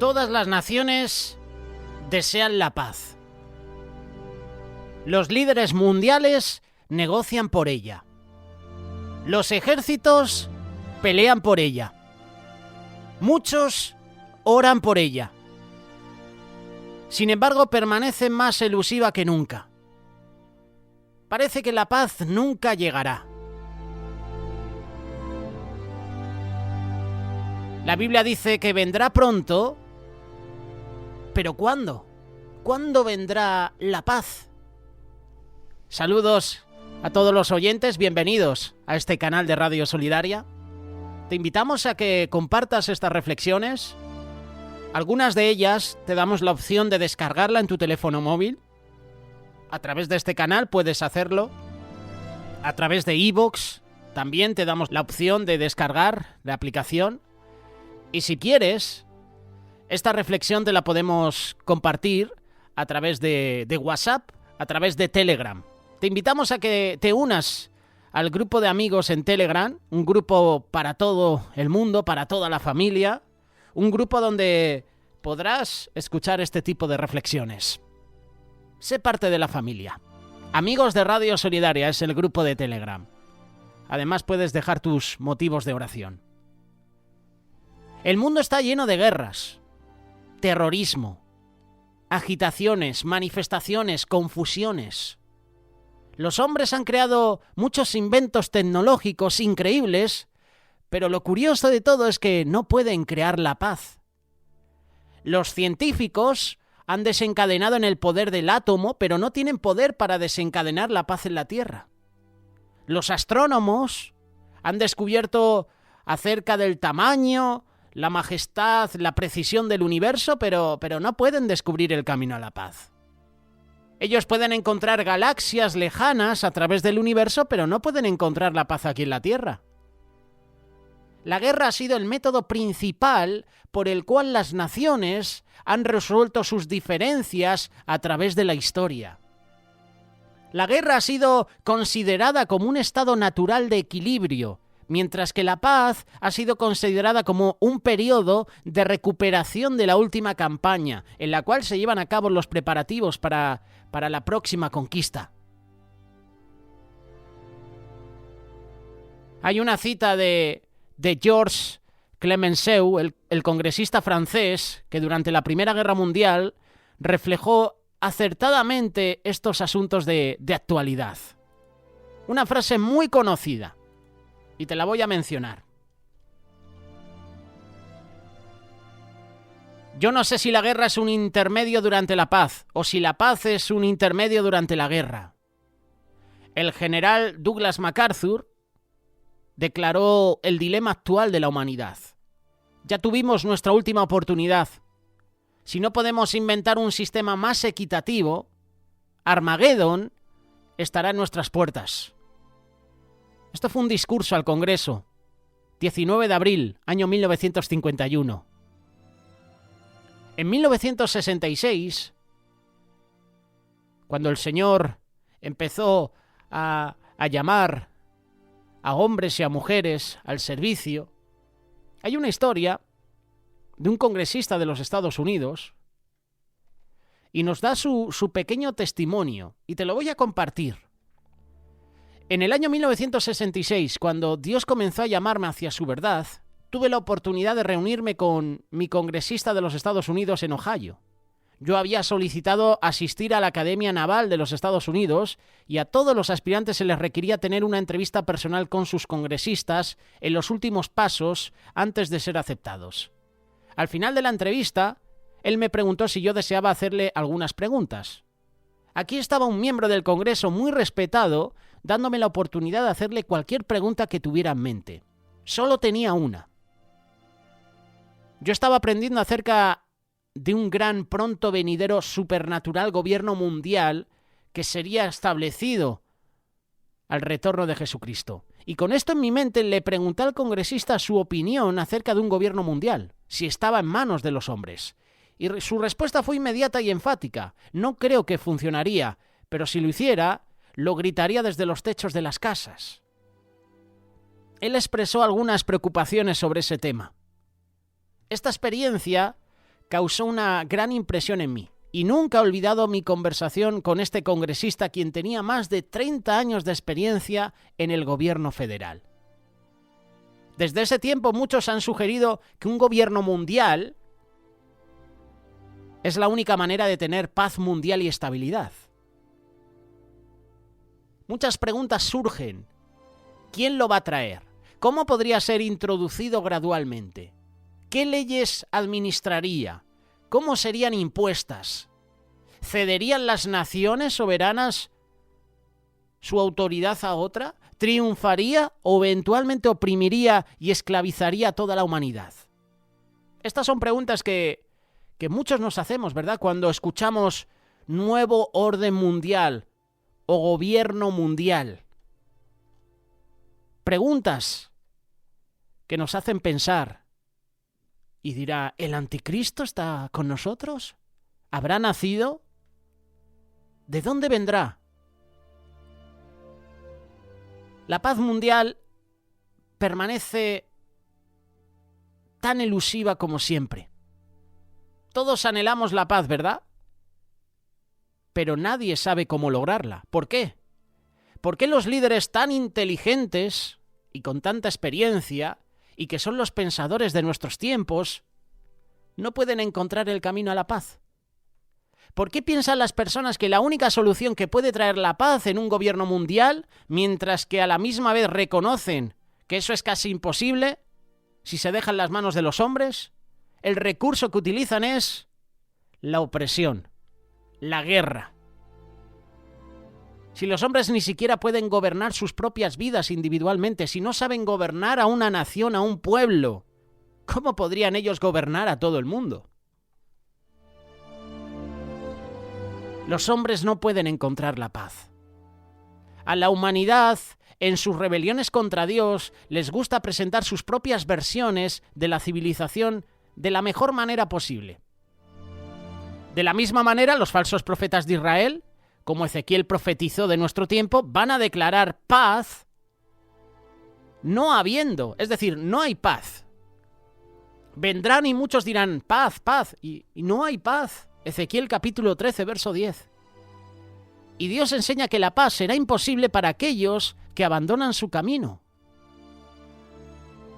Todas las naciones desean la paz. Los líderes mundiales negocian por ella. Los ejércitos pelean por ella. Muchos oran por ella. Sin embargo, permanece más elusiva que nunca. Parece que la paz nunca llegará. La Biblia dice que vendrá pronto, pero ¿cuándo? ¿Cuándo vendrá la paz? Saludos a todos los oyentes, bienvenidos a este canal de Radio Solidaria. Te invitamos a que compartas estas reflexiones. Algunas de ellas te damos la opción de descargarla en tu teléfono móvil. A través de este canal puedes hacerlo. A través de iVoox también te damos la opción de descargar la aplicación. Y si quieres, esta reflexión te la podemos compartir a través de WhatsApp, a través de Telegram. Te invitamos a que te unas al grupo de amigos en Telegram, un grupo para todo el mundo, para toda la familia, un grupo donde podrás escuchar este tipo de reflexiones. Sé parte de la familia. Amigos de Radio Solidaria es el grupo de Telegram. Además puedes dejar tus motivos de oración. El mundo está lleno de guerras, terrorismo, agitaciones, manifestaciones, confusiones. Los hombres han creado muchos inventos tecnológicos increíbles, pero lo curioso de todo es que no pueden crear la paz. Los científicos han desencadenado en el poder del átomo, pero no tienen poder para desencadenar la paz en la Tierra. Los astrónomos han descubierto acerca del tamaño, la majestad, la precisión del universo, pero no pueden descubrir el camino a la paz. Ellos pueden encontrar galaxias lejanas a través del universo, pero no pueden encontrar la paz aquí en la Tierra. La guerra ha sido el método principal por el cual las naciones han resuelto sus diferencias a través de la historia. La guerra ha sido considerada como un estado natural de equilibrio, mientras que la paz ha sido considerada como un periodo de recuperación de la última campaña, en la cual se llevan a cabo los preparativos para la próxima conquista. Hay una cita de Georges Clemenceau, el congresista francés, que durante la Primera Guerra Mundial reflejó acertadamente estos asuntos de actualidad. Una frase muy conocida. Y te la voy a mencionar. Yo no sé si la guerra es un intermedio durante la paz, o si la paz es un intermedio durante la guerra. El general Douglas MacArthur declaró el dilema actual de la humanidad. Ya tuvimos nuestra última oportunidad. Si no podemos inventar un sistema más equitativo, Armagedón estará en nuestras puertas. Esto fue un discurso al Congreso, 19 de abril, año 1951. En 1966, cuando el Señor empezó a llamar a hombres y a mujeres al servicio, hay una historia de un congresista de los Estados Unidos y nos da su pequeño testimonio, y te lo voy a compartir. En el año 1966, cuando Dios comenzó a llamarme hacia su verdad, tuve la oportunidad de reunirme con mi congresista de los Estados Unidos en Ohio. Yo había solicitado asistir a la Academia Naval de los Estados Unidos y a todos los aspirantes se les requería tener una entrevista personal con sus congresistas en los últimos pasos antes de ser aceptados. Al final de la entrevista, él me preguntó si yo deseaba hacerle algunas preguntas. Aquí estaba un miembro del Congreso muy respetado, dándome la oportunidad de hacerle cualquier pregunta que tuviera en mente. Solo tenía una. Yo estaba aprendiendo acerca de un gran pronto venidero supernatural gobierno mundial que sería establecido al retorno de Jesucristo. Y con esto en mi mente le pregunté al congresista su opinión acerca de un gobierno mundial, si estaba en manos de los hombres. Y su respuesta fue inmediata y enfática. No creo que funcionaría, pero si lo hiciera, lo gritaría desde los techos de las casas. Él expresó algunas preocupaciones sobre ese tema. Esta experiencia causó una gran impresión en mí. Y nunca he olvidado mi conversación con este congresista, quien tenía más de 30 años de experiencia en el gobierno federal. Desde ese tiempo muchos han sugerido que un gobierno mundial es la única manera de tener paz mundial y estabilidad. Muchas preguntas surgen. ¿Quién lo va a traer? ¿Cómo podría ser introducido gradualmente? ¿Qué leyes administraría? ¿Cómo serían impuestas? ¿Cederían las naciones soberanas su autoridad a otra? ¿Triunfaría o eventualmente oprimiría y esclavizaría a toda la humanidad? Estas son preguntas que muchos nos hacemos, ¿verdad? Cuando escuchamos nuevo orden mundial o gobierno mundial. Preguntas que nos hacen pensar. Y dirá, ¿el anticristo está con nosotros? ¿Habrá nacido? ¿De dónde vendrá? La paz mundial permanece tan elusiva como siempre. Todos anhelamos la paz, ¿verdad? Pero nadie sabe cómo lograrla. ¿Por qué? ¿Por qué los líderes tan inteligentes y con tanta experiencia y que son los pensadores de nuestros tiempos no pueden encontrar el camino a la paz? ¿Por qué piensan las personas que la única solución que puede traer la paz en un gobierno mundial, mientras que a la misma vez reconocen que eso es casi imposible si se dejan las manos de los hombres? El recurso que utilizan es la opresión, la guerra. Si los hombres ni siquiera pueden gobernar sus propias vidas individualmente, si no saben gobernar a una nación, a un pueblo, ¿cómo podrían ellos gobernar a todo el mundo? Los hombres no pueden encontrar la paz. A la humanidad, en sus rebeliones contra Dios, les gusta presentar sus propias versiones de la civilización de la mejor manera posible. De la misma manera, los falsos profetas de Israel, como Ezequiel profetizó de nuestro tiempo, van a declarar paz no habiendo, es decir, no hay paz. Vendrán y muchos dirán, paz, paz, y no hay paz. Ezequiel capítulo 13, verso 10. Y Dios enseña que la paz será imposible para aquellos que abandonan su camino.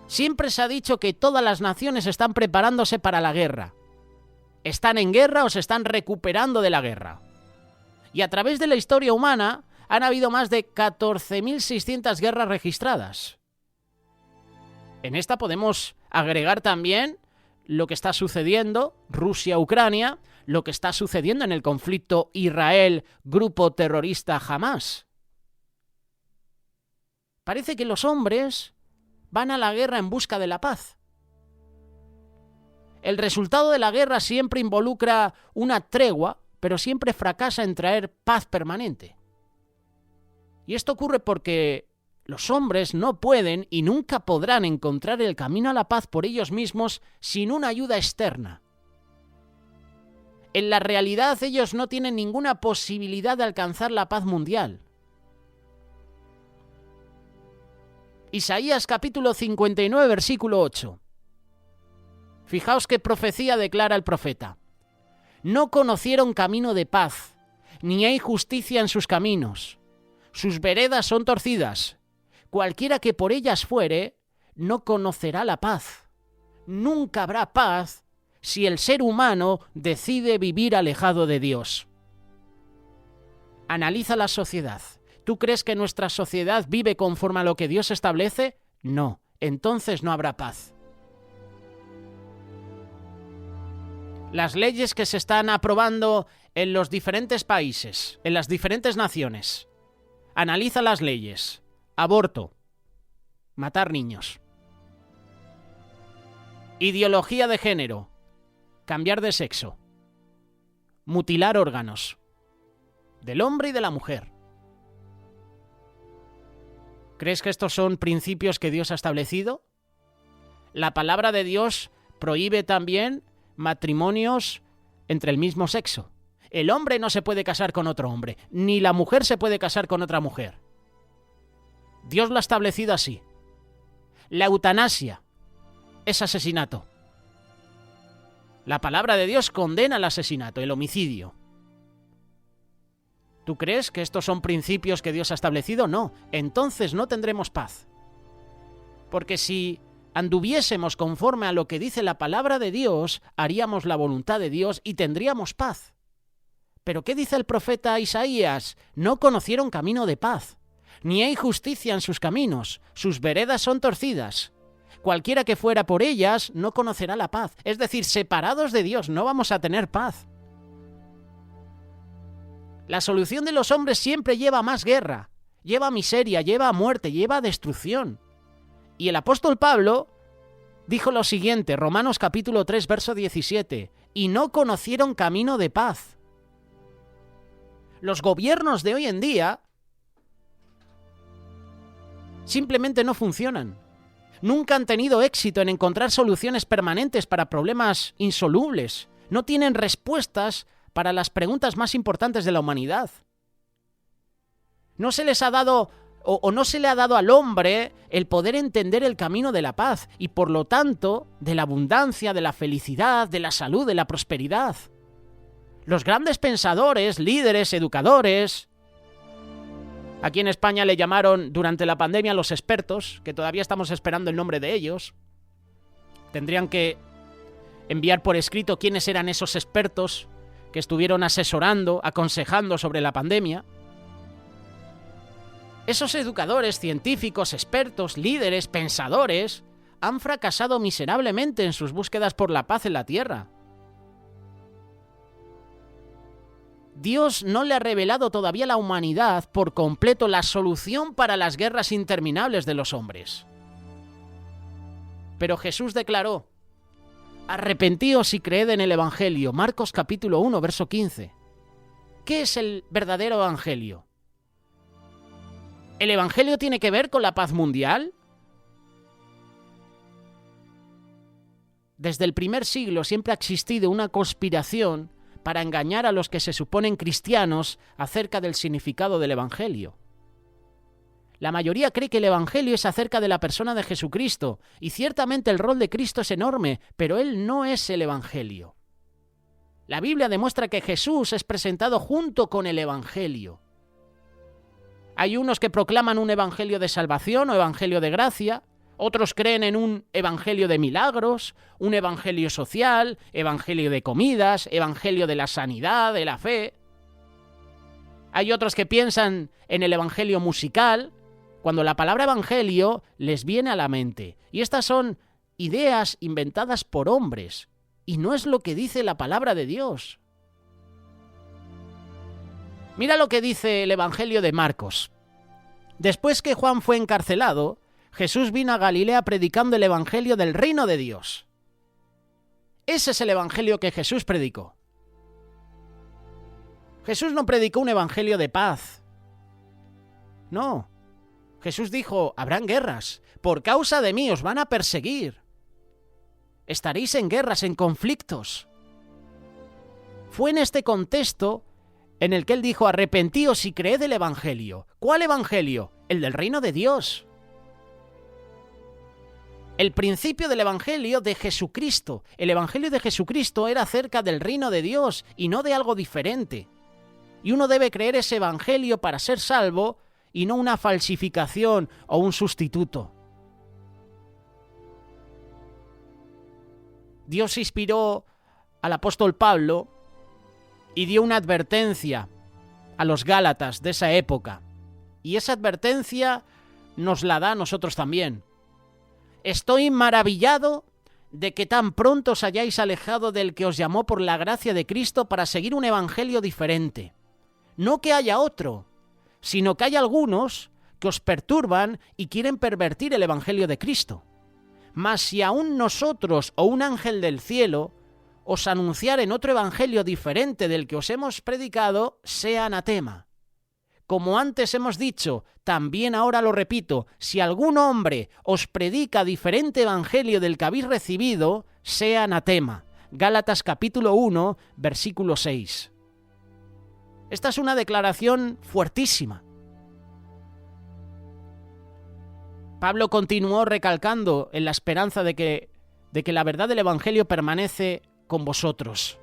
Siempre se ha dicho que todas las naciones están preparándose para la guerra. ¿Están en guerra o se están recuperando de la guerra? Y a través de la historia humana han habido más de 14.600 guerras registradas. En esta podemos agregar también lo que está sucediendo, Rusia-Ucrania, lo que está sucediendo en el conflicto Israel-grupo terrorista Hamás. Parece que los hombres van a la guerra en busca de la paz. El resultado de la guerra siempre involucra una tregua, pero siempre fracasa en traer paz permanente. Y esto ocurre porque los hombres no pueden y nunca podrán encontrar el camino a la paz por ellos mismos sin una ayuda externa. En la realidad ellos no tienen ninguna posibilidad de alcanzar la paz mundial. Isaías capítulo 59, versículo 8. Fijaos qué profecía declara el profeta. No conocieron camino de paz, ni hay justicia en sus caminos. Sus veredas son torcidas. Cualquiera que por ellas fuere, no conocerá la paz. Nunca habrá paz si el ser humano decide vivir alejado de Dios. Analiza la sociedad. ¿Tú crees que nuestra sociedad vive conforme a lo que Dios establece? No, entonces no habrá paz. Las leyes que se están aprobando en los diferentes países, en las diferentes naciones. Analiza las leyes. Aborto. Matar niños. Ideología de género. Cambiar de sexo. Mutilar órganos. Del hombre y de la mujer. ¿Crees que estos son principios que Dios ha establecido? La palabra de Dios prohíbe también matrimonios entre el mismo sexo. El hombre no se puede casar con otro hombre, ni la mujer se puede casar con otra mujer. Dios lo ha establecido así. La eutanasia es asesinato. La palabra de Dios condena el asesinato, el homicidio. ¿Tú crees que estos son principios que Dios ha establecido? No. Entonces no tendremos paz. Porque si anduviésemos conforme a lo que dice la palabra de Dios, haríamos la voluntad de Dios y tendríamos paz. ¿Pero qué dice el profeta Isaías? No conocieron camino de paz, ni hay justicia en sus caminos, sus veredas son torcidas. Cualquiera que fuera por ellas no conocerá la paz. Es decir, separados de Dios no vamos a tener paz. La solución de los hombres siempre lleva a más guerra, lleva a miseria, lleva a muerte, lleva a destrucción. Y el apóstol Pablo dijo lo siguiente, Romanos capítulo 3, verso 17, y no conocieron camino de paz. Los gobiernos de hoy en día simplemente no funcionan. Nunca han tenido éxito en encontrar soluciones permanentes para problemas insolubles. No tienen respuestas para las preguntas más importantes de la humanidad. No se les ha dado o no se le ha dado al hombre el poder entender el camino de la paz y, por lo tanto, de la abundancia, de la felicidad, de la salud, de la prosperidad. Los grandes pensadores, líderes, educadores, aquí en España le llamaron durante la pandemia los expertos, que todavía estamos esperando el nombre de ellos. Tendrían que enviar por escrito quiénes eran esos expertos que estuvieron asesorando, aconsejando sobre la pandemia. Esos educadores, científicos, expertos, líderes, pensadores, han fracasado miserablemente en sus búsquedas por la paz en la tierra. Dios no le ha revelado todavía a la humanidad por completo la solución para las guerras interminables de los hombres. Pero Jesús declaró: arrepentíos y creed en el Evangelio. Marcos capítulo 1, verso 15. ¿Qué es el verdadero Evangelio? ¿El Evangelio tiene que ver con la paz mundial? Desde el primer siglo siempre ha existido una conspiración para engañar a los que se suponen cristianos acerca del significado del Evangelio. La mayoría cree que el Evangelio es acerca de la persona de Jesucristo, y ciertamente el rol de Cristo es enorme, pero Él no es el Evangelio. La Biblia demuestra que Jesús es presentado junto con el Evangelio. Hay unos que proclaman un evangelio de salvación o evangelio de gracia, otros creen en un evangelio de milagros, un evangelio social, evangelio de comidas, evangelio de la sanidad, de la fe. Hay otros que piensan en el evangelio musical, cuando la palabra evangelio les viene a la mente. Y estas son ideas inventadas por hombres, y no es lo que dice la palabra de Dios. Mira lo que dice el Evangelio de Marcos. Después que Juan fue encarcelado, Jesús vino a Galilea predicando el Evangelio del reino de Dios. Ese es el Evangelio que Jesús predicó. Jesús no predicó un Evangelio de paz. No. Jesús dijo: habrán guerras. Por causa de mí os van a perseguir. Estaréis en guerras, en conflictos. Fue en este contexto en el que él dijo: arrepentíos y creed el Evangelio. ¿Cuál Evangelio? El del reino de Dios. El principio del Evangelio de Jesucristo. El Evangelio de Jesucristo era acerca del reino de Dios y no de algo diferente. Y uno debe creer ese Evangelio para ser salvo y no una falsificación o un sustituto. Dios inspiró al apóstol Pablo y dio una advertencia a los Gálatas de esa época. Y esa advertencia nos la da a nosotros también. Estoy maravillado de que tan pronto os hayáis alejado del que os llamó por la gracia de Cristo para seguir un evangelio diferente. No que haya otro, sino que hay algunos que os perturban y quieren pervertir el evangelio de Cristo. Mas si aún nosotros o un ángel del cielo os anunciaren otro evangelio diferente del que os hemos predicado, sea anatema. Como antes hemos dicho, también ahora lo repito, si algún hombre os predica diferente evangelio del que habéis recibido, sea anatema. Gálatas capítulo 1, versículo 6. Esta es una declaración fuertísima. Pablo continuó recalcando en la esperanza de que la verdad del evangelio permanece con vosotros.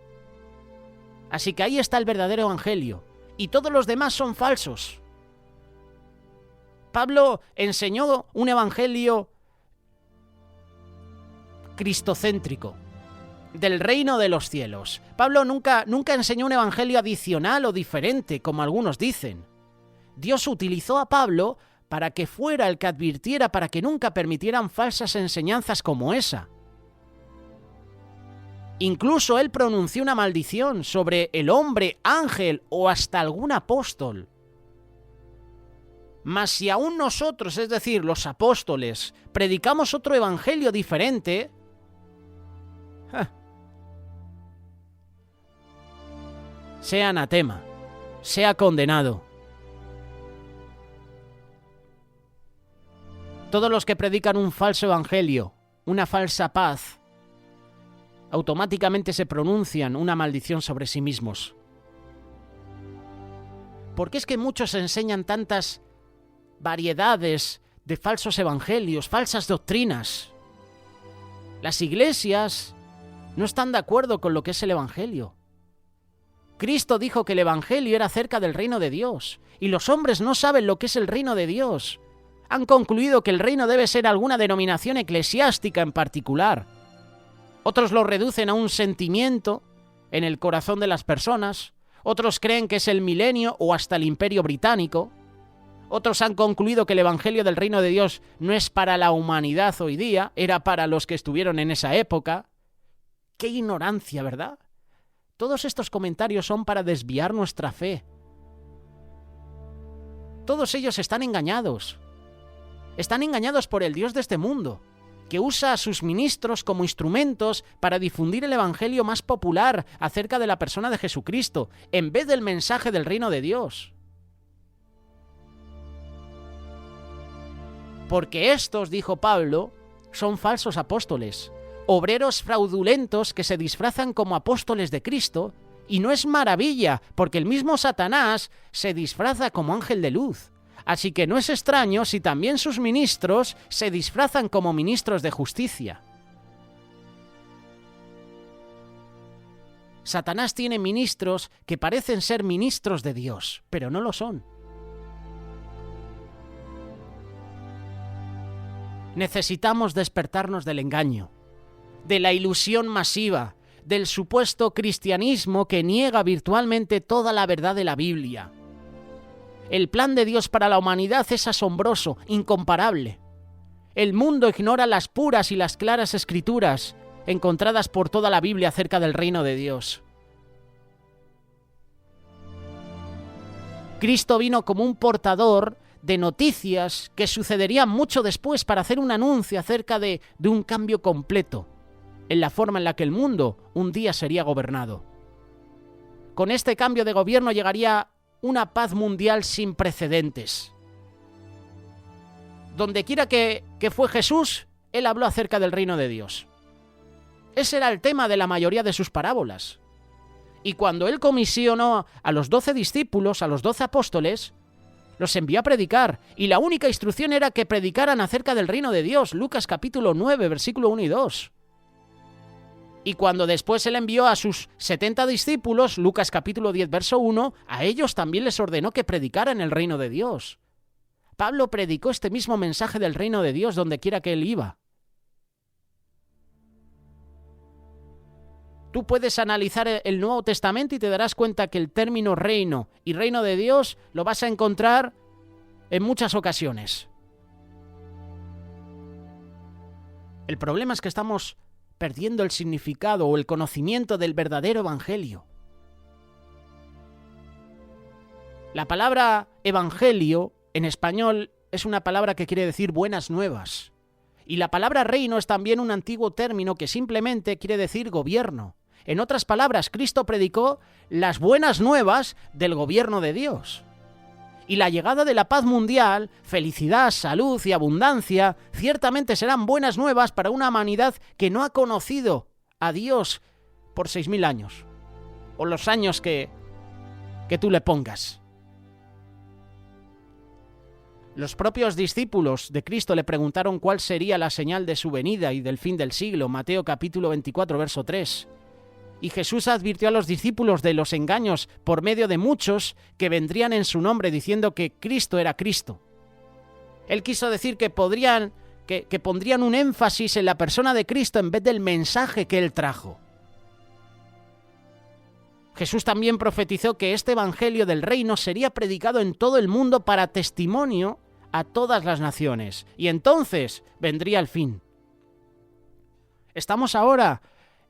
Así que ahí está el verdadero evangelio, y todos los demás son falsos. Pablo enseñó un evangelio cristocéntrico, del reino de los cielos. Pablo nunca enseñó un evangelio adicional o diferente, como algunos dicen. Dios utilizó a Pablo para que fuera el que advirtiera, para que nunca permitieran falsas enseñanzas como esa. Incluso él pronunció una maldición sobre el hombre, ángel o hasta algún apóstol. Mas si aún nosotros, es decir, los apóstoles, predicamos otro evangelio diferente, sea anatema, sea condenado. Todos los que predican un falso evangelio, una falsa paz, automáticamente se pronuncian una maldición sobre sí mismos. Porque es que muchos enseñan tantas variedades de falsos evangelios, falsas doctrinas. Las iglesias no están de acuerdo con lo que es el evangelio. Cristo dijo que el evangelio era acerca del reino de Dios, y los hombres no saben lo que es el reino de Dios. Han concluido que el reino debe ser alguna denominación eclesiástica en particular. Otros lo reducen a un sentimiento en el corazón de las personas. Otros creen que es el milenio o hasta el imperio británico. Otros han concluido que el evangelio del reino de Dios no es para la humanidad hoy día, era para los que estuvieron en esa época. ¡Qué ignorancia!, ¿verdad? Todos estos comentarios son para desviar nuestra fe. Todos ellos están engañados. Están engañados por el Dios de este mundo, que usa a sus ministros como instrumentos para difundir el evangelio más popular acerca de la persona de Jesucristo, en vez del mensaje del reino de Dios. Porque estos, dijo Pablo, son falsos apóstoles, obreros fraudulentos que se disfrazan como apóstoles de Cristo, y no es maravilla, porque el mismo Satanás se disfraza como ángel de luz. Así que no es extraño si también sus ministros se disfrazan como ministros de justicia. Satanás tiene ministros que parecen ser ministros de Dios, pero no lo son. Necesitamos despertarnos del engaño, de la ilusión masiva, del supuesto cristianismo que niega virtualmente toda la verdad de la Biblia. El plan de Dios para la humanidad es asombroso, incomparable. El mundo ignora las puras y las claras escrituras encontradas por toda la Biblia acerca del reino de Dios. Cristo vino como un portador de noticias que sucederían mucho después para hacer un anuncio acerca de un cambio completo en la forma en la que el mundo un día sería gobernado. Con este cambio de gobierno llegaría una paz mundial sin precedentes. Donde quiera que fue Jesús, él habló acerca del reino de Dios. Ese era el tema de la mayoría de sus parábolas. Y cuando él comisionó a los 12 discípulos, a los 12 apóstoles, los envió a predicar, y la única instrucción era que predicaran acerca del reino de Dios, Lucas capítulo 9, versículo 1 y 2. Y cuando después él envió a sus 70 discípulos, Lucas capítulo 10, verso 1, a ellos también les ordenó que predicaran el reino de Dios. Pablo predicó este mismo mensaje del reino de Dios donde quiera que él iba. Tú puedes analizar el Nuevo Testamento y te darás cuenta que el término reino y reino de Dios lo vas a encontrar en muchas ocasiones. El problema es que estamos perdiendo el significado o el conocimiento del verdadero evangelio. La palabra evangelio en español es una palabra que quiere decir buenas nuevas. Y la palabra reino es también un antiguo término que simplemente quiere decir gobierno. En otras palabras, Cristo predicó las buenas nuevas del gobierno de Dios. Y la llegada de la paz mundial, felicidad, salud y abundancia, ciertamente serán buenas nuevas para una humanidad que no ha conocido a Dios por 6.000 años, o los años que tú le pongas. Los propios discípulos de Cristo le preguntaron cuál sería la señal de su venida y del fin del siglo, Mateo capítulo 24, verso 3. Y Jesús advirtió a los discípulos de los engaños por medio de muchos que vendrían en su nombre diciendo que Cristo era Cristo. Él quiso decir que pondrían un énfasis en la persona de Cristo en vez del mensaje que Él trajo. Jesús también profetizó que este evangelio del reino sería predicado en todo el mundo para testimonio a todas las naciones, y entonces vendría el fin. Estamos ahora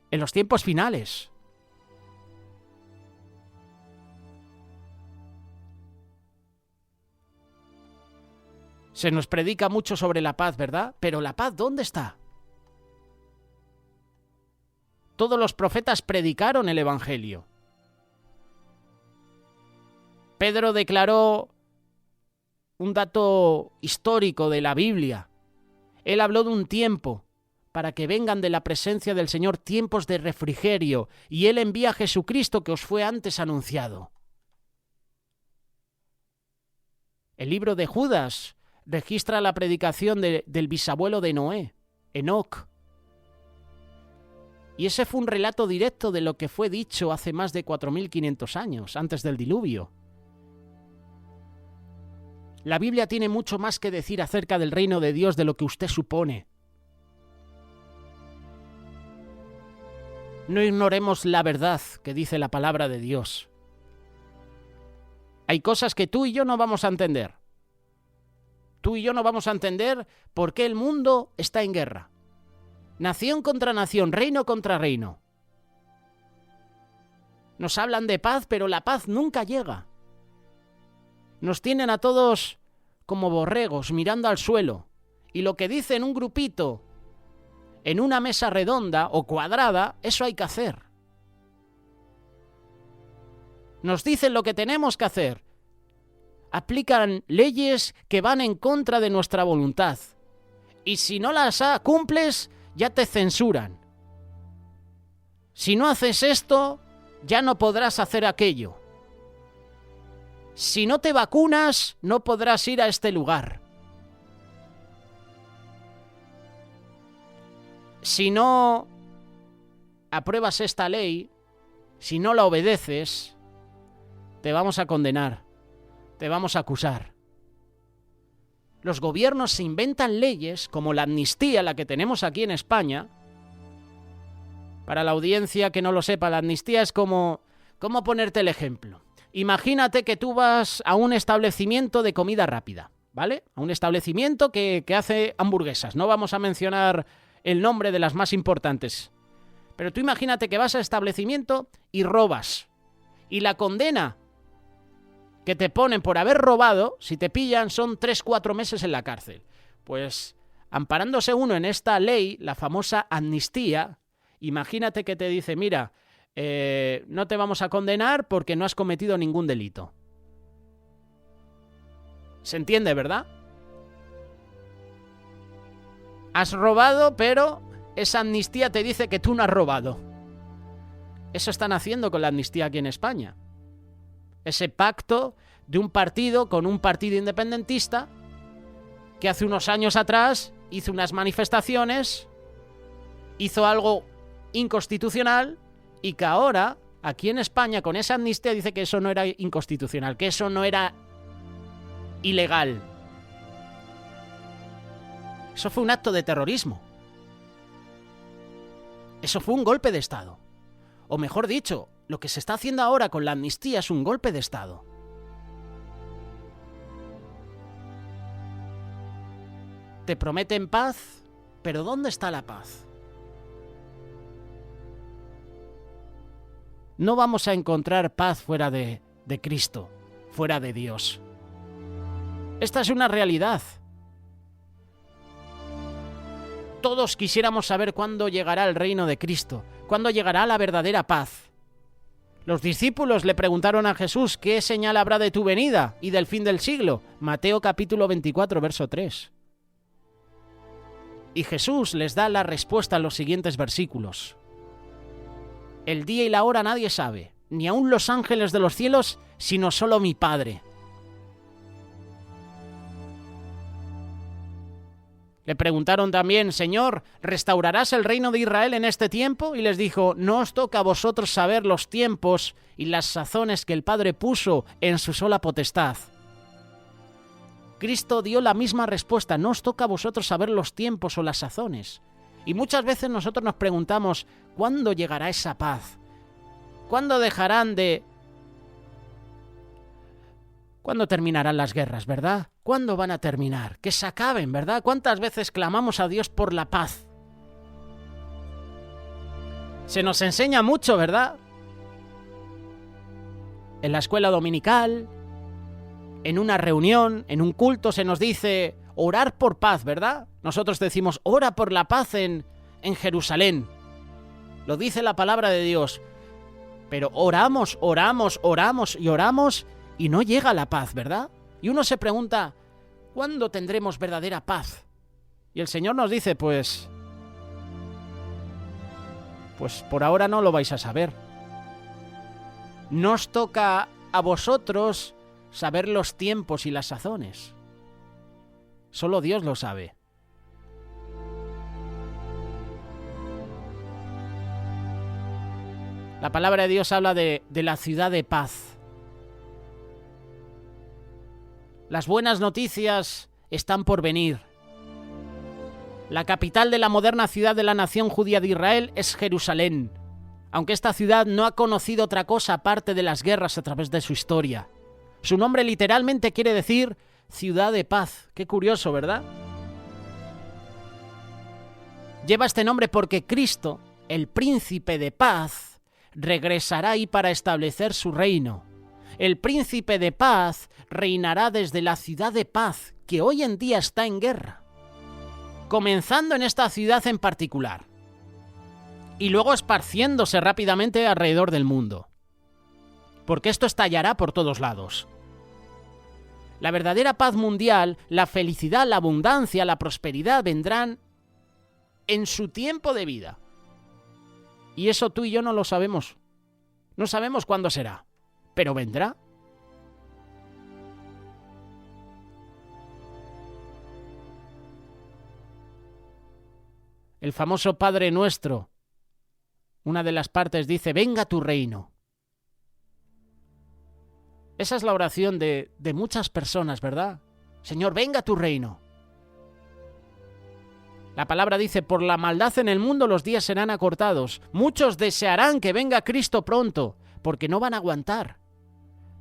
en los tiempos finales. Se nos predica mucho sobre la paz, ¿verdad? Pero la paz, ¿dónde está? Todos los profetas predicaron el evangelio. Pedro declaró un dato histórico de la Biblia. Él habló de un tiempo para que vengan de la presencia del Señor tiempos de refrigerio, y Él envía a Jesucristo que os fue antes anunciado. El libro de Judas registra la predicación del bisabuelo de Noé, Enoc. Y ese fue un relato directo de lo que fue dicho hace más de 4.500 años, antes del diluvio. La Biblia tiene mucho más que decir acerca del reino de Dios de lo que usted supone. No ignoremos la verdad que dice la palabra de Dios. Hay cosas que tú y yo no vamos a entender. Tú y yo no vamos a entender por qué el mundo está en guerra. Nación contra nación, reino contra reino. Nos hablan de paz, pero la paz nunca llega. Nos tienen a todos como borregos mirando al suelo. Y lo que dicen un grupito en una mesa redonda o cuadrada, eso hay que hacer. Nos dicen lo que tenemos que hacer. Aplican leyes que van en contra de nuestra voluntad. Y si no las cumples, ya te censuran. Si no haces esto, ya no podrás hacer aquello. Si no te vacunas, no podrás ir a este lugar. Si no apruebas esta ley, si no la obedeces, te vamos a condenar, te vamos a acusar. Los gobiernos se inventan leyes, como la amnistía, la que tenemos aquí en España. Para la audiencia que no lo sepa, la amnistía es como... ¿Cómo ponerte el ejemplo? Imagínate que tú vas a un establecimiento de comida rápida, ¿vale? A un establecimiento que hace hamburguesas. No vamos a mencionar el nombre de las más importantes. Pero tú imagínate que vas al establecimiento y robas. Y la condena que te ponen por haber robado, si te pillan, son 3-4 meses en la cárcel. Pues, amparándose uno en esta ley, la famosa amnistía, imagínate que te dice, mira, no te vamos a condenar porque no has cometido ningún delito. ¿Se entiende, verdad? Has robado, pero esa amnistía te dice que tú no has robado. Eso están haciendo con la amnistía aquí en España. Ese pacto de un partido con un partido independentista que hace unos años atrás hizo unas manifestaciones, hizo algo inconstitucional y que ahora, aquí en España, con esa amnistía dice que eso no era inconstitucional, que eso no era ilegal. Eso fue un acto de terrorismo. Eso fue un golpe de Estado. O mejor dicho, lo que se está haciendo ahora con la amnistía es un golpe de Estado. Te prometen paz, pero ¿dónde está la paz? No vamos a encontrar paz fuera de Cristo, fuera de Dios. Esta es una realidad. Todos quisiéramos saber cuándo llegará el reino de Cristo, cuándo llegará la verdadera paz. Los discípulos le preguntaron a Jesús, ¿qué señal habrá de tu venida y del fin del siglo? Mateo capítulo 24, verso 3. Y Jesús les da la respuesta en los siguientes versículos. El día y la hora nadie sabe, ni aun los ángeles de los cielos, sino solo mi Padre. Le preguntaron también, Señor, ¿restaurarás el reino de Israel en este tiempo? Y les dijo, no os toca a vosotros saber los tiempos y las sazones que el Padre puso en su sola potestad. Cristo dio la misma respuesta, no os toca a vosotros saber los tiempos o las sazones. Y muchas veces nosotros nos preguntamos, ¿cuándo llegará esa paz? ¿Cuándo dejarán de... ¿Cuándo terminarán las guerras, verdad? ¿Cuándo van a terminar? Que se acaben, ¿verdad? ¿Cuántas veces clamamos a Dios por la paz? Se nos enseña mucho, ¿verdad? En la escuela dominical, en una reunión, en un culto, se nos dice orar por paz, ¿verdad? Nosotros decimos, ora por la paz en Jerusalén. Lo dice la palabra de Dios. Pero oramos y no llega la paz, ¿verdad? Y uno se pregunta, ¿cuándo tendremos verdadera paz? Y el Señor nos dice, pues por ahora no lo vais a saber. No os toca a vosotros saber los tiempos y las sazones. Solo Dios lo sabe. La palabra de Dios habla de la ciudad de paz. Las buenas noticias están por venir. La capital de la moderna ciudad de la nación judía de Israel es Jerusalén, aunque esta ciudad no ha conocido otra cosa aparte de las guerras a través de su historia. Su nombre literalmente quiere decir ciudad de paz. Qué curioso, ¿verdad? Lleva este nombre porque Cristo, el príncipe de paz, regresará ahí para establecer su reino. El príncipe de paz reinará desde la ciudad de paz, que hoy en día está en guerra, comenzando en esta ciudad en particular, y luego esparciéndose rápidamente alrededor del mundo, porque esto estallará por todos lados. La verdadera paz mundial, la felicidad, la abundancia, la prosperidad vendrán en su tiempo de vida. Y eso tú y yo no lo sabemos. No sabemos cuándo será, pero vendrá. El famoso Padre Nuestro, una de las partes dice, venga tu reino. Esa es la oración de muchas personas, ¿verdad? Señor, venga tu reino. La palabra dice, por la maldad en el mundo los días serán acortados. Muchos desearán que venga Cristo pronto, porque no van a aguantar.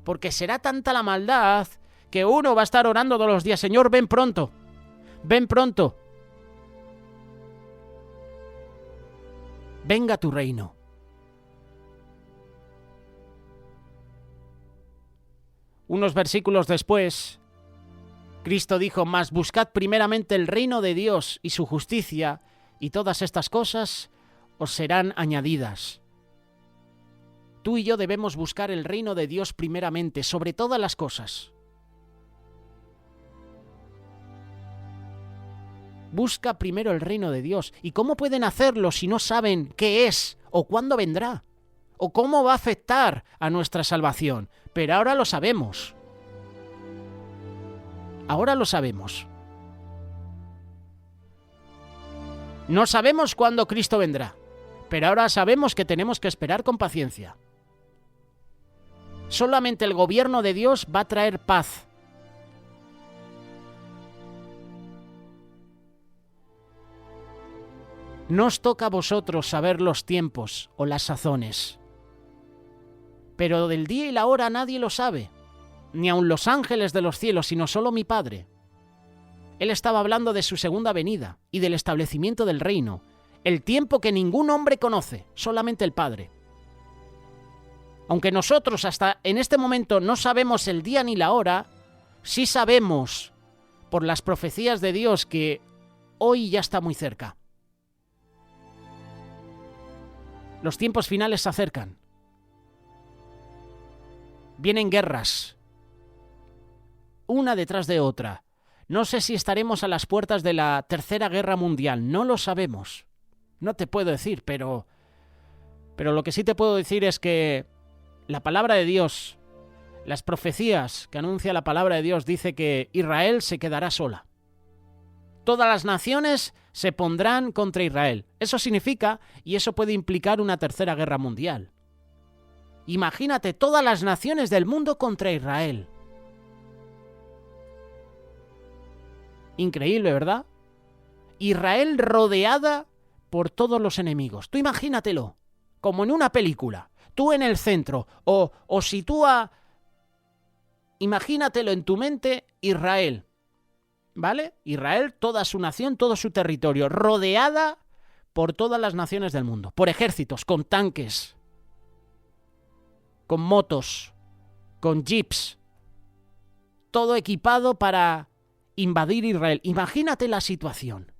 Porque será tanta la maldad que uno va a estar orando todos los días, Señor, ven pronto, ven pronto. Venga tu reino. Unos versículos después, Cristo dijo, mas buscad primeramente el reino de Dios y su justicia, y todas estas cosas os serán añadidas. Tú y yo debemos buscar el reino de Dios primeramente, sobre todas las cosas. Busca primero el reino de Dios. ¿Y cómo pueden hacerlo si no saben qué es o cuándo vendrá? ¿O cómo va a afectar a nuestra salvación? Pero ahora lo sabemos. Ahora lo sabemos. No sabemos cuándo Cristo vendrá, pero ahora sabemos que tenemos que esperar con paciencia. Solamente el gobierno de Dios va a traer paz. No os toca a vosotros saber los tiempos o las sazones, pero del día y la hora nadie lo sabe, ni aun los ángeles de los cielos, sino solo mi Padre. Él estaba hablando de su segunda venida y del establecimiento del reino, el tiempo que ningún hombre conoce, solamente el Padre. Aunque nosotros hasta en este momento no sabemos el día ni la hora, sí sabemos por las profecías de Dios que hoy ya está muy cerca. Los tiempos finales se acercan. Vienen guerras, una detrás de otra. No sé si estaremos a las puertas de la Tercera Guerra Mundial, no lo sabemos. No te puedo decir, pero lo que sí te puedo decir es que la palabra de Dios, las profecías que anuncia la palabra de Dios, dice que Israel se quedará sola. Todas las naciones se pondrán contra Israel. Eso significa, y eso puede implicar una tercera guerra mundial. Imagínate todas las naciones del mundo contra Israel. Increíble, ¿verdad? Israel rodeada por todos los enemigos. Tú imagínatelo, como en una película. Tú en el centro, o sitúa, imagínatelo en tu mente, Israel. ¿Vale? Israel, toda su nación, todo su territorio, rodeada por todas las naciones del mundo, por ejércitos, con tanques, con motos, con jeeps, todo equipado para invadir Israel. Imagínate la situación.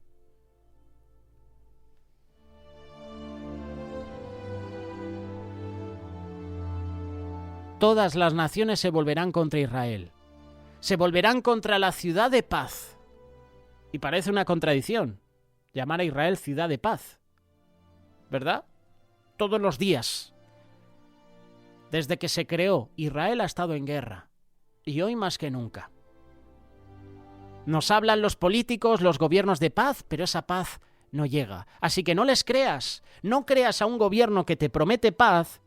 Todas las naciones se volverán contra Israel. Se volverán contra la ciudad de paz. Y parece una contradicción llamar a Israel ciudad de paz, ¿verdad? Todos los días, desde que se creó, Israel ha estado en guerra. Y hoy más que nunca. Nos hablan los políticos, los gobiernos de paz, pero esa paz no llega. Así que no les creas. No creas a un gobierno que te promete paz,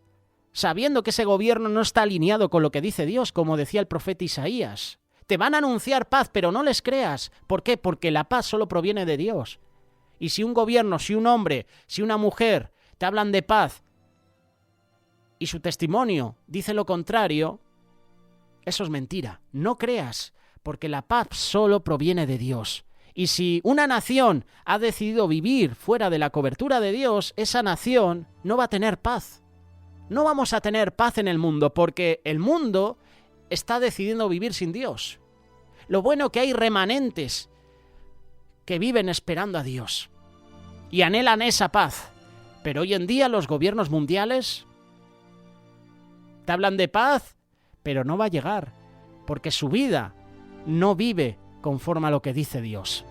sabiendo que ese gobierno no está alineado con lo que dice Dios, como decía el profeta Isaías. Te van a anunciar paz, pero no les creas. ¿Por qué? Porque la paz solo proviene de Dios. Y si un gobierno, si un hombre, si una mujer te hablan de paz y su testimonio dice lo contrario, eso es mentira. No creas, porque la paz solo proviene de Dios. Y si una nación ha decidido vivir fuera de la cobertura de Dios, esa nación no va a tener paz. No vamos a tener paz en el mundo, porque el mundo está decidiendo vivir sin Dios. Lo bueno que hay remanentes que viven esperando a Dios y anhelan esa paz. Pero hoy en día los gobiernos mundiales te hablan de paz, pero no va a llegar, porque su vida no vive conforme a lo que dice Dios.